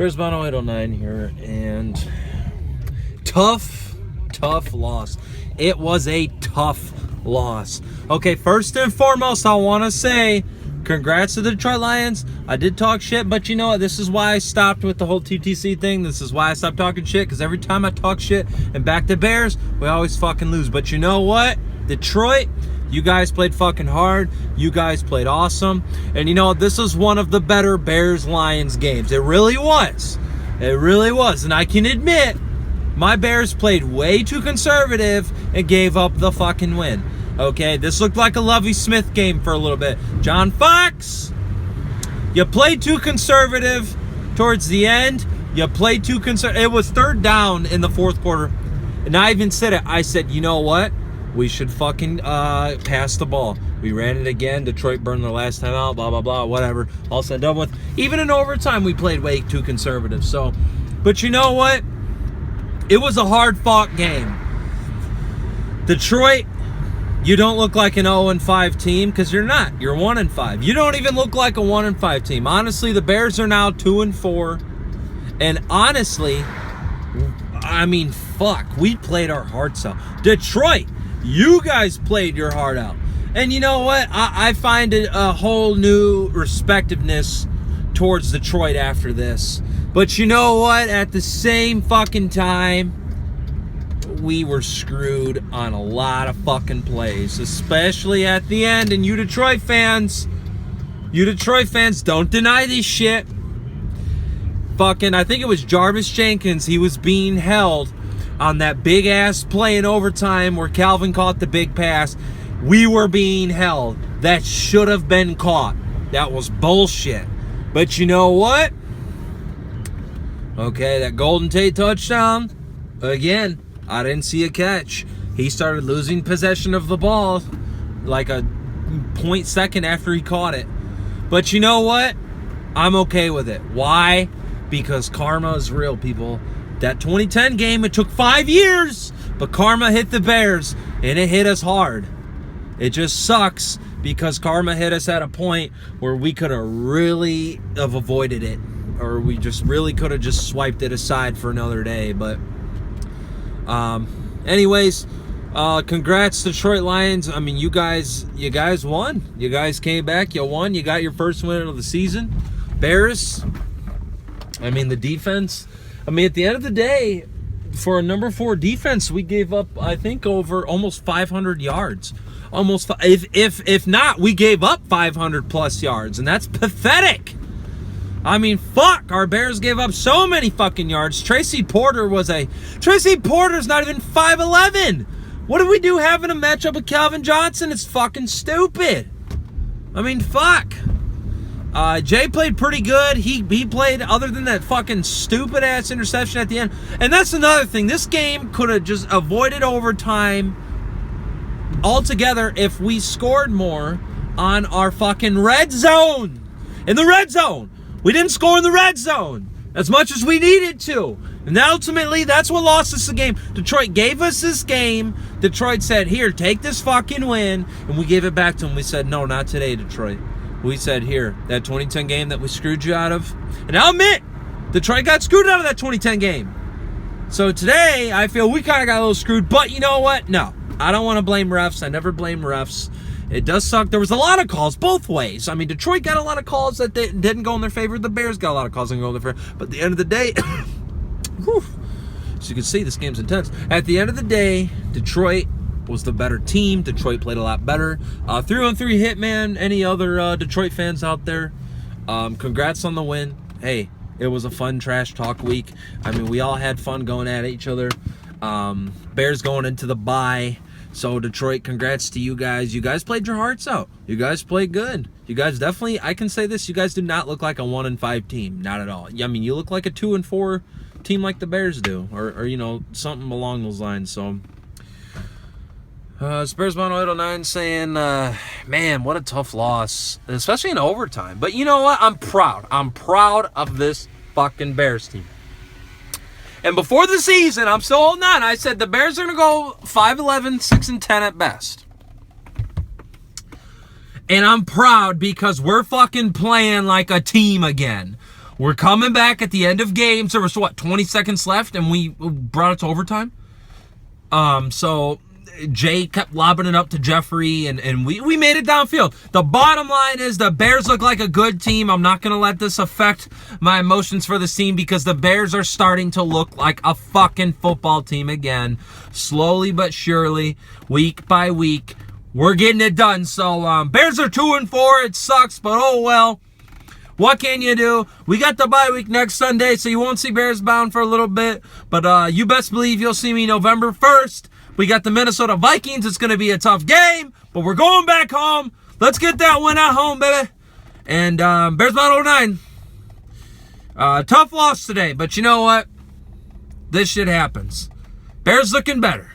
Bears Mono 809 here, and tough loss. It was a tough loss. Okay, first and foremost, I want to say congrats to the Detroit Lions. I did talk shit, but you know what? This is why I stopped with the whole TTC thing. This is why I stopped talking shit, because every time I talk shit and back to Bears, we always fucking lose. But you know what? Detroit, you guys played fucking hard. You guys played awesome. And you know, this was one of the better Bears-Lions games. It really was. It really was. And I can admit, my Bears played way too conservative and gave up the fucking win. Okay, this looked like a Lovie Smith game for a little bit. John Fox, you played too conservative towards the end. You played too conservative. It was third down in the fourth quarter. And I even said it. I said, you know what? We should fucking pass the ball. We ran it again. Detroit burned their last time out, blah, blah, blah, whatever. All said and done with. Even in overtime, we played way too conservative. So, but you know what? It was a hard-fought game. Detroit, you don't look like an 0-5 team, because you're not. You're 1-5. You don't even look like a 1-5 team. Honestly, the Bears are now 2-4. And honestly, I mean, fuck. We played our hearts out. Detroit, you guys played your heart out. And you know what? I find it a whole new respectiveness towards Detroit after this. But you know what? At the same fucking time, we were screwed on a lot of fucking plays, especially at the end. And you Detroit fans, don't deny this shit. Fucking, I think it was Jarvis Jenkins. He was being held on that big ass play in overtime where Calvin caught the big pass. We were being held. That should have been caught. That was bullshit. But you know what? Okay, that Golden Tate touchdown, again, I didn't see a catch. He started losing possession of the ball like a point second after he caught it. But you know what? I'm okay with it. Why? Because karma is real, people. That 2010 game, it took 5 years, but karma hit the Bears, and it hit us hard. It just sucks because karma hit us at a point where we could have really have avoided it, or we just really could have just swiped it aside for another day. But anyways, congrats Detroit Lions. I mean, you guys won. You guys came back. You won. You got your first win of the season. Bears, I mean, the defense. I mean, at the end of the day, for a number 4 defense, we gave up, I think, over almost 500 yards. Almost, if not, we gave up 500 plus yards, and that's pathetic. I mean, fuck, our Bears gave up so many fucking yards. Tracy Porter's not even 5'11". What do we do having a matchup with Calvin Johnson? It's fucking stupid. I mean, fuck. Jay played pretty good. He played, other than that fucking stupid ass interception at the end. And that's another thing. This game could have just avoided overtime altogether if we scored more on our fucking red zone. In the red zone. We didn't score in the red zone as much as we needed to. And ultimately, that's what lost us the game. Detroit gave us this game. Detroit said, here, take this fucking win. And we gave it back to them. We said, no, not today, Detroit. We said, here, that 2010 game that we screwed you out of. And I'll admit, Detroit got screwed out of that 2010 game. So today, I feel we kind of got a little screwed. But you know what? No, I don't want to blame refs. I never blame refs. It does suck. There was a lot of calls both ways. I mean, Detroit got a lot of calls that didn't go in their favor. The Bears got a lot of calls that didn't go in their favor. But at the end of the day, whew, as you can see, this game's intense. At the end of the day, Detroit was the better team. Detroit played a lot better. 3-on-3 Hitman, any other Detroit fans out there, congrats on the win. Hey, it was a fun trash talk week. I mean, we all had fun going at each other. Bears going into the bye. So Detroit, congrats to you guys. You guys played your hearts out. You guys played good. You guys definitely, I can say this, you guys do not look like a 1-5 team. Not at all. I mean, you look like a 2-4 team like the Bears do. Or you know, something along those lines. So Spurs Mono 809 saying, man, what a tough loss, especially in overtime. But you know what? I'm proud. I'm proud of this fucking Bears team. And before the season, I'm still holding on. I said the Bears are going to go 5-11, 6-10 at best. And I'm proud because we're fucking playing like a team again. We're coming back at the end of games. There was, 20 seconds left, and we brought it to overtime. So Jay kept lobbing it up to Jeffrey, and we made it downfield. The bottom line is the Bears look like a good team. I'm not going to let this affect my emotions for this team because the Bears are starting to look like a fucking football team again. Slowly but surely, week by week, we're getting it done. So Bears are 2-4. It sucks, but oh well. What can you do? We got the bye week next Sunday, so you won't see Bears Bound for a little bit. But you best believe you'll see me November 1st. We got the Minnesota Vikings. It's going to be a tough game, but we're going back home. Let's get that win at home, baby. And Bears Bound 09. Tough loss today, but you know what? This shit happens. Bears looking better.